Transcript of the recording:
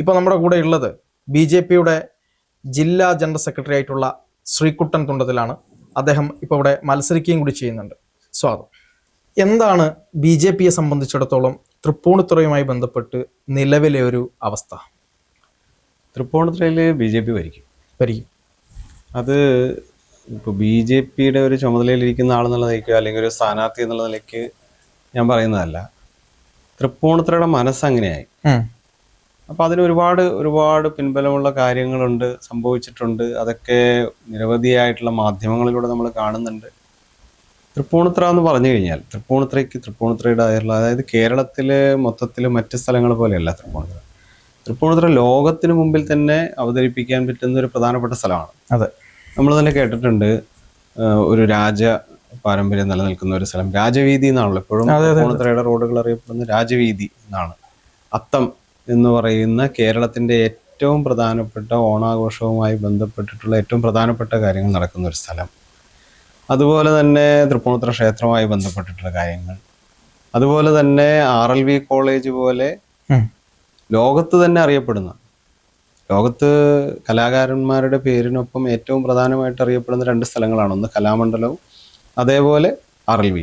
ഇപ്പോൾ നമ്മുടെ കൂടെ ഉള്ളത് BJPയുടെ ജില്ലാ ജനറൽ സെക്രട്ടറി ആയിട്ടുള്ള ശ്രീകുട്ടൻ തുണ്ടത്തിലാണ്. അദ്ദേഹം ഇപ്പോൾ ഇവിടെ മത്സരിക്കുകയും കൂടി ചെയ്യുന്നുണ്ട്. സ്വാഗതം. എന്താണ് BJPയെ സംബന്ധിച്ചിടത്തോളം തൃപ്പൂണിത്തുറയുമായി ബന്ധപ്പെട്ട് നിലവിലെ ഒരു അവസ്ഥ? തൃപ്പൂണിത്തുറയിൽ BJP ഭരിക്കും. അത് ഇപ്പോൾ BJPയുടെ ഒരു ചുമതലയിലിരിക്കുന്ന ആളെന്നുള്ള നിലയ്ക്ക് അല്ലെങ്കിൽ ഒരു സ്ഥാനാർത്ഥി എന്നുള്ള നിലയ്ക്ക് ഞാൻ പറയുന്നതല്ല. തൃപ്പൂണിത്തുറയുടെ മനസ്സങ്ങനെയായി. അപ്പോൾ അതിന് ഒരുപാട് പിൻബലമുള്ള കാര്യങ്ങളുണ്ട്, സംഭവിച്ചിട്ടുണ്ട്. അതൊക്കെ നിരവധിയായിട്ടുള്ള മാധ്യമങ്ങളിലൂടെ നമ്മൾ കാണുന്നുണ്ട്. തൃപ്പൂണിത്തുറ എന്ന് പറഞ്ഞു കഴിഞ്ഞാൽ തൃപ്പൂണിത്തുറയുടെ അതായത് കേരളത്തിലെ മൊത്തത്തിൽ മറ്റ് സ്ഥലങ്ങൾ പോലെയല്ല തൃപ്പൂണിത്തുറ ലോകത്തിന് മുമ്പിൽ തന്നെ അവതരിപ്പിക്കാൻ പറ്റുന്ന ഒരു പ്രധാനപ്പെട്ട സ്ഥലമാണ്. അതെ, നമ്മൾ തന്നെ കേട്ടിട്ടുണ്ട് ഒരു രാജ പാരമ്പര്യം നിലനിൽക്കുന്ന ഒരു സ്ഥലം. രാജവീതി എന്നാണല്ലോ എപ്പോഴും തൃപ്പൂണിത്തുറയുടെ റോഡുകൾ അറിയപ്പെടുന്ന രാജവീതി എന്നാണ്. അത്തം എന്ന് പറയുന്ന കേരളത്തിന്റെ ഏറ്റവും പ്രധാനപ്പെട്ട ഓണാഘോഷവുമായി ബന്ധപ്പെട്ടിട്ടുള്ള ഏറ്റവും പ്രധാനപ്പെട്ട കാര്യങ്ങൾ നടക്കുന്ന ഒരു സ്ഥലം. അതുപോലെ തന്നെ തൃപ്പൂണിത്തുറ ക്ഷേത്രവുമായി ബന്ധപ്പെട്ടിട്ടുള്ള കാര്യങ്ങൾ, അതുപോലെ തന്നെ RLV കോളേജ് പോലെ ലോകത്ത് തന്നെ അറിയപ്പെടുന്ന, ലോകത്ത് കലാകാരന്മാരുടെ പേരിനൊപ്പം ഏറ്റവും പ്രധാനമായിട്ട് അറിയപ്പെടുന്ന രണ്ട് സ്ഥലങ്ങളാണ്. ഒന്ന് കലാമണ്ഡലവും അതേപോലെ RLV.